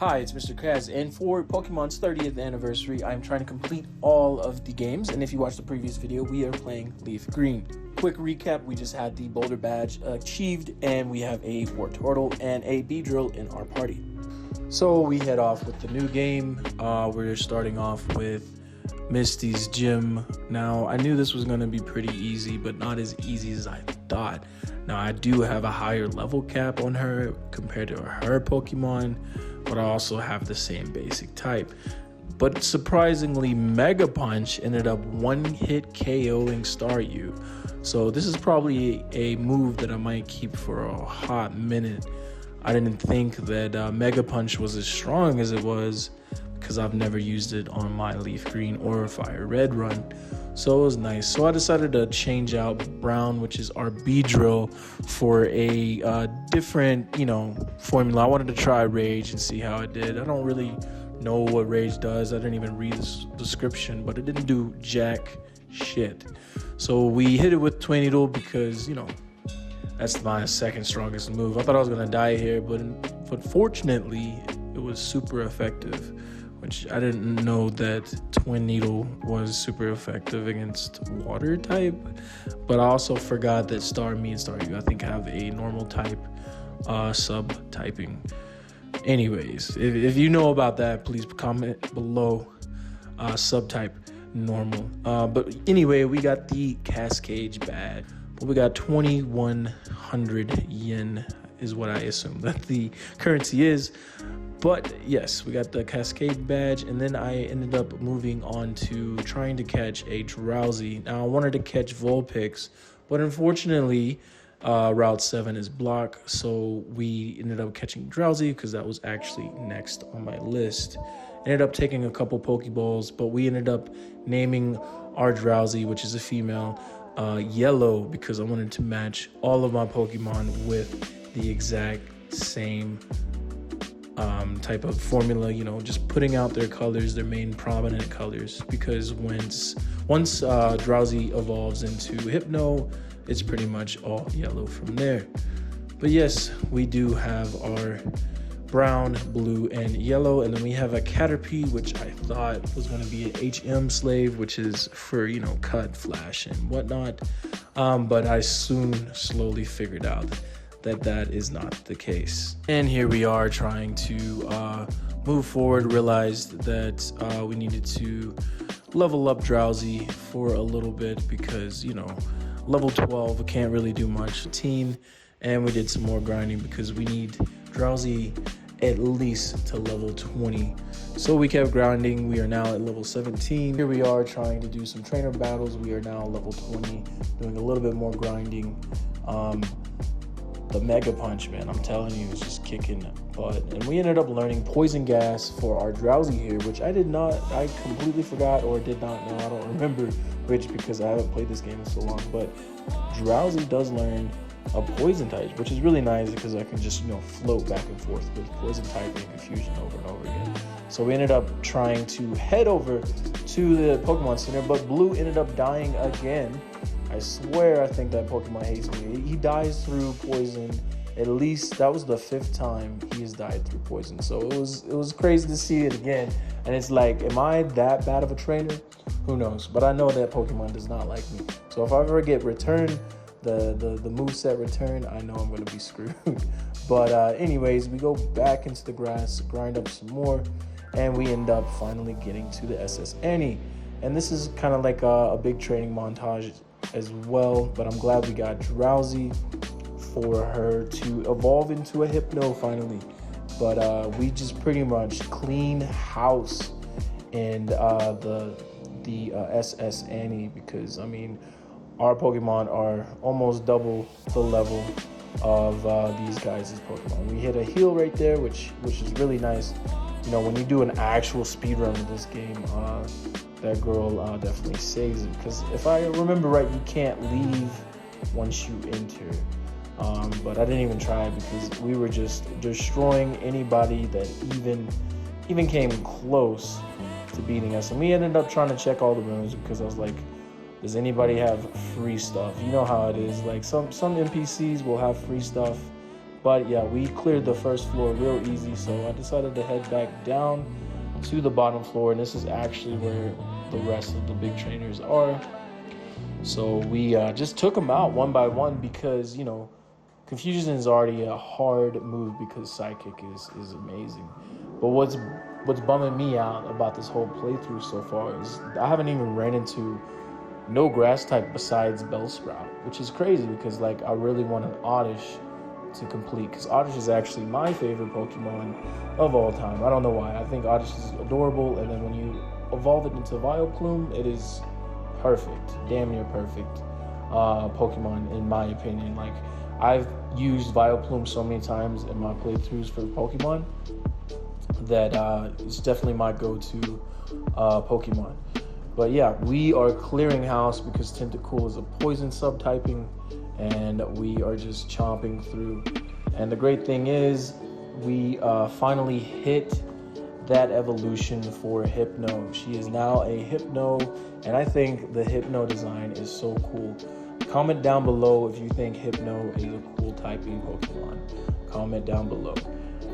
Hi, it's Mr. Kaz, and for Pokemon's 30th anniversary, I'm trying to complete all of the games, and if you watched the previous video, we are playing Leaf Green. Quick recap, we just had the Boulder Badge achieved, and we have a Wartortle and a Beedrill in our party. So we head off with the new game. We're starting off with Misty's gym. Now, I knew this was going to be pretty easy, but not as easy as I thought. Now, I do have a higher level cap on her compared to her Pokemon, but I also have the same basic type. But surprisingly, Mega Punch ended up one-hit KOing Staryu. So this is probably a move that I might keep for a hot minute. I didn't think that Mega Punch was as strong as it was because I've never used it on my Leaf Green or Fire Red run. So it was nice. So I decided to change out Brown, which is our Beedrill, for a different, formula. I wanted to try Rage and see how it did. I don't really know what Rage does. I didn't even read the description, but it didn't do jack shit. So we hit it with Twin Needle because, that's my second strongest move. I thought I was going to die here, but fortunately, it was super effective. Which I didn't know that Twin Needle was super effective against water type, but I also forgot that Me and Staryu, I think, have a normal type sub-typing. Anyways, if you know about that, please comment below. Subtype normal. But anyway, we got the Cascade badge. But we got 2,100 yen is what I assume that the currency is. But yes, we got the Cascade badge, and then I ended up moving on to trying to catch a Drowsy. Now, I wanted to catch Vulpix, but unfortunately, Route 7 is blocked, so we ended up catching Drowsy because that was actually next on my list. Ended up taking a couple Pokeballs, but we ended up naming our Drowsy, which is a female, Yellow, because I wanted to match all of my Pokemon with the exact same type of formula, just putting out their colors, their main prominent colors, because once Drowsy evolves into Hypno, it's pretty much all yellow from there. But yes, we do have our brown, blue, and yellow, and then we have a Caterpie, which I thought was going to be an HM slave, which is for, cut, flash, and whatnot, but I soon slowly figured out that is not the case. And here we are trying to move forward, realized that we needed to level up Drowsy for a little bit because, level 12 can't really do much. And we did some more grinding because we need Drowsy at least to level 20. So we kept grinding. We are now at level 17. Here we are trying to do some trainer battles. We are now level 20, doing a little bit more grinding. The Mega Punch, man, I'm telling you, is just kicking butt. And we ended up learning Poison Gas for our Drowsy here, which I completely forgot or did not know. I don't remember which because I haven't played this game in so long. But Drowsy does learn a Poison type, which is really nice because I can just, float back and forth with Poison type and Confusion over and over again. So we ended up trying to head over to the Pokemon Center, but Blue ended up dying again. I swear I think that Pokemon hates me. He dies through poison. At least that was the 5th time he has died through poison. So it was crazy to see it again. And it's like, am I that bad of a trainer? Who knows? But I know that Pokemon does not like me. So if I ever get returned, the moveset return, I know I'm going to be screwed. But anyways, we go back into the grass, grind up some more, and we end up finally getting to the SS Annie. And this is kind of like a big training montage as well, but I'm glad we got Drowsy for her to evolve into a Hypno finally. But we just pretty much clean house in the SS Annie because our Pokemon are almost double the level of these guys' Pokemon. We hit a heal right there, which is really nice. When you do an actual speed run of this game, that girl definitely saves it, because if I remember right, you can't leave once you enter. But I didn't even try because we were just destroying anybody that even came close to beating us. And we ended up trying to check all the rooms because I was like, does anybody have free stuff? You know how it is. Like some NPCs will have free stuff, But yeah, we cleared the first floor real easy, so I decided to head back down to the bottom floor, and this is actually where the rest of the big trainers are. So we just took them out one by one because, you know, Confusion is already a hard move because Psychic is amazing. But what's bumming me out about this whole playthrough so far is I haven't even ran into no grass type besides Bellsprout, which is crazy because, like, I really want an Oddish to complete, because Oddish is actually my favorite Pokemon of all time. I don't know why. I think Oddish is adorable, and then when you evolve it into Vileplume, it is perfect, damn near perfect Pokemon in my opinion. Like, I've used Vileplume so many times in my playthroughs for Pokemon that it's definitely my go-to Pokemon. But yeah, we are clearing house because Tentacool is a poison subtyping, and we are just chomping through. And the great thing is we finally hit that evolution for Hypno. She is now a Hypno, and I think the Hypno design is so cool. Comment down below if you think Hypno is a cool typing Pokemon. Comment down below.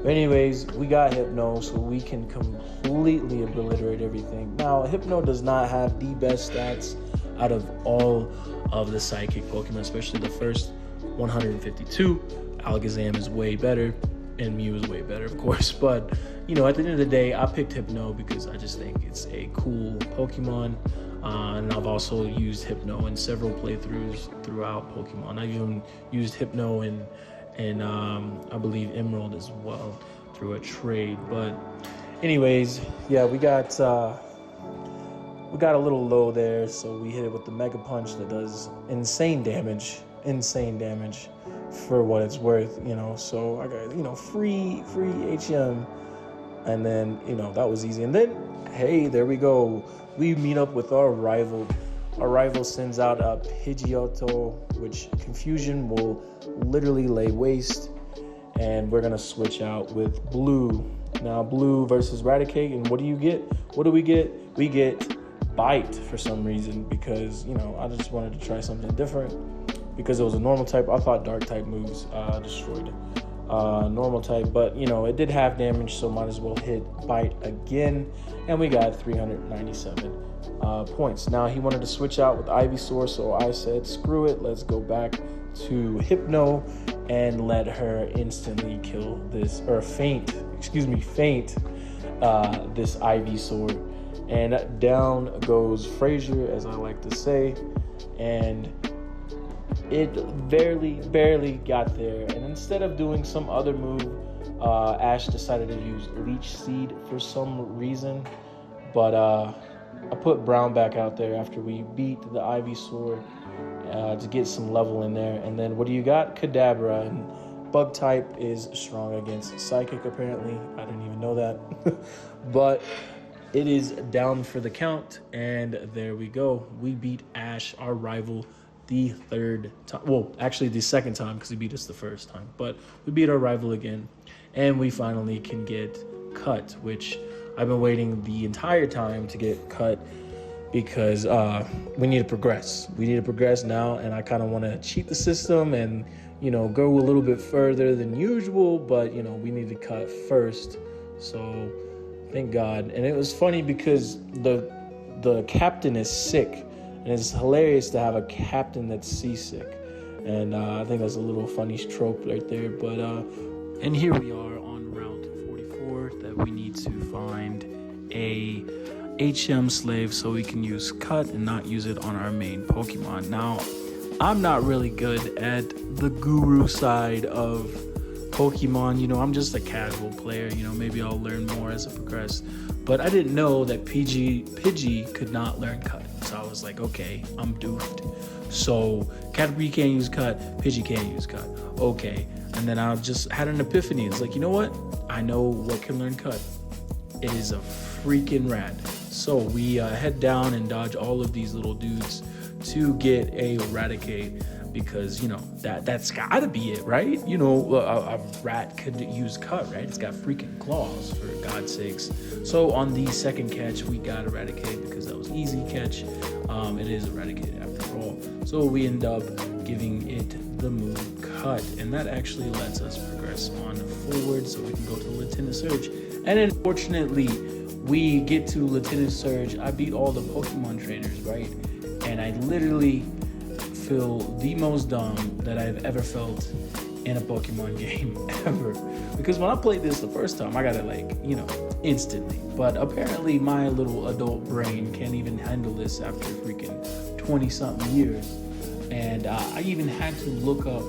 But anyways, we got Hypno, so we can completely obliterate everything. Now, Hypno does not have the best stats out of all of the Psychic Pokemon, especially the first 152. Alakazam is way better, and Mew is way better, of course. But, you know, at the end of the day, I picked Hypno because I just think it's a cool Pokemon. And I've also used Hypno in several playthroughs throughout Pokemon. I even used Hypno in I believe Emerald as well through a trade. But anyways, yeah, we got a little low there, so we hit it with the Mega Punch that does insane damage for what it's worth, you know. So I got, you know, free HM, and then, you know, that was easy. And then, hey, there we go. We meet up with our rival. Our rival sends out a Pidgeotto, which Confusion will literally lay waste. And we're going to switch out with Blue. Now, Blue versus Raticate. And what do you get? What do we get? We get Bite for some reason because, you know, I just wanted to try something different. Because it was a normal type, I thought dark type moves destroyed normal type, but you know, it did have damage, so might as well hit Bite again, and we got 397 points. Now he wanted to switch out with Ivysaur, so I said screw it, let's go back to Hypno and let her instantly kill this, or feint this Ivysaur. And down goes Frazier, as I like to say, and it barely got there. And instead of doing some other move, Ash decided to use Leech Seed for some reason. But I put Brown back out there after we beat the Ivysaur to get some level in there. And then what do you got? Kadabra. And Bug type is strong against Psychic, apparently. I didn't even know that. But it is down for the count. And there we go. We beat Ash, our rival, the third time. Well, actually the second time, because he beat us the first time. But we beat our rival again, and we finally can get Cut, which I've been waiting the entire time to get Cut because we need to progress. We need to progress now, and I kind of want to cheat the system and, you know, go a little bit further than usual, but, you know, we need to Cut first. So thank God. And it was funny because the captain is sick. And it's hilarious to have a captain that's seasick. And I think that's a little funny trope right there. But and here we are on Route 44 that we need to find a HM slave so we can use Cut and not use it on our main Pokemon. Now, I'm not really good at the guru side of Pokemon. You know, I'm just a casual player. You know, maybe I'll learn more as I progress. But I didn't know that Pidgey could not learn Cut. So I was like, okay, I'm duped. So Caterpie can't use Cut, Pidgey can't use Cut. Okay. And then I just had an epiphany. It's like, you know what? I know what can learn Cut. It is a freaking rat. So we head down and dodge all of these little dudes to get a Raticate. because, you know, that's gotta be it, right? You know, a rat could use cut, right? It's got freaking claws, for God's sakes. So on the second catch, we got Eradicate because that was easy catch. It is Eradicate after all. So we end up giving it the move cut, and that actually lets us progress on forward so we can go to Lieutenant Surge. And unfortunately, we get to Lieutenant Surge. I beat all the Pokemon trainers, right? And I literally feel the most dumb that I've ever felt in a Pokemon game ever. Because when I played this the first time, I got it like, you know, instantly. But apparently my little adult brain can't even handle this after freaking 20 something years. And I even had to look up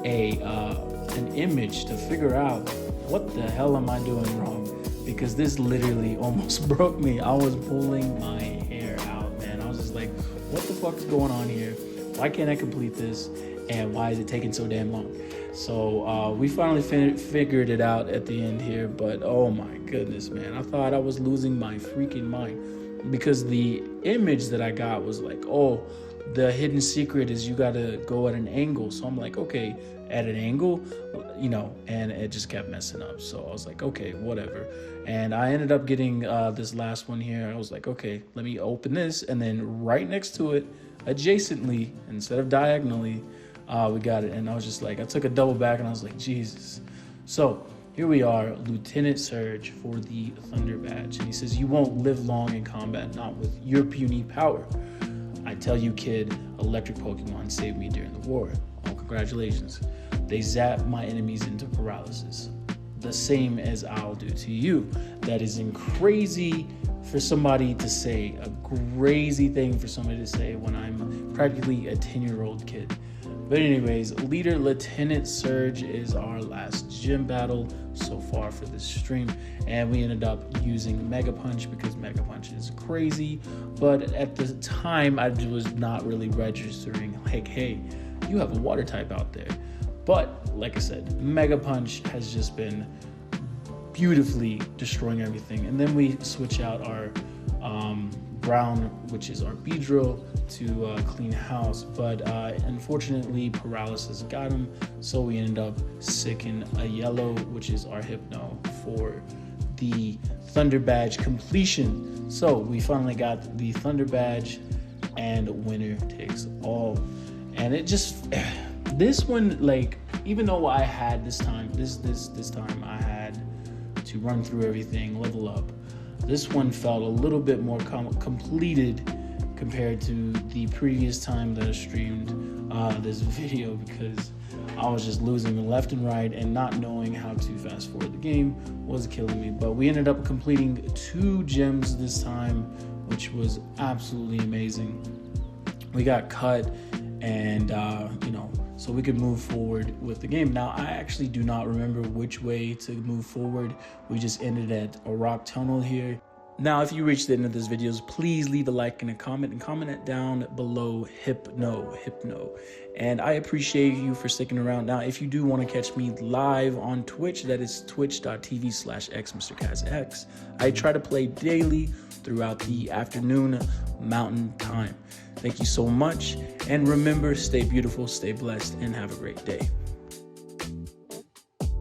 an image to figure out what the hell am I doing wrong, because this literally almost broke me. I was pulling my hair out, man. I was just like, what the fuck is going on here? Why can't I complete this? And why is it taking so damn long? So we finally figured it out at the end here, but oh my goodness, man. I thought I was losing my freaking mind, because the image that I got was like, oh, the hidden secret is you gotta go at an angle. So I'm like, okay, at an angle, you know, and it just kept messing up. So I was like, okay, whatever. And I ended up getting this last one here. I was like, okay, let me open this, and then right next to it, adjacently, instead of diagonally, we got it. And I was just like, I took a double back, and I was like, Jesus. So here we are, Lieutenant Surge for the Thunder Badge. And he says, you won't live long in combat, not with your puny power. I tell you, kid, electric Pokemon saved me during the war. Oh, congratulations. They zap my enemies into paralysis. The same as I'll do to you. That is crazy for somebody to say, a crazy thing for somebody to say when I'm practically a 10-year-old kid. But anyways, Leader Lieutenant Surge is our last gym battle so far for this stream. And we ended up using Mega Punch because Mega Punch is crazy. But at the time, I was not really registering like, hey, you have a water type out there. But like I said, Mega Punch has just been beautifully destroying everything. And then we switch out our brown, which is our Beedrill, to clean house. But unfortunately, paralysis got him. So we ended up sicking a yellow, which is our Hypno, for the Thunder Badge completion. So we finally got the Thunder Badge, and winner takes all. And it just, this one, like, even though I had this time I had to run through everything, level up, this one felt a little bit more completed compared to the previous time that I streamed this video, because I was just losing left and right, and not knowing how to fast forward the game was killing me. But we ended up completing 2 gems this time, which was absolutely amazing. We got cut, and you know, so we could move forward with the game. Now, I actually do not remember which way to move forward. We just ended at a rock tunnel here. Now, if you reached the end of this video, please leave a like and a comment, and comment it down below, Hypno. And I appreciate you for sticking around. Now, if you do want to catch me live on Twitch, that is twitch.tv/xMrKazX. I try to play daily throughout the afternoon mountain time. Thank you so much. And remember, stay beautiful, stay blessed, and have a great day.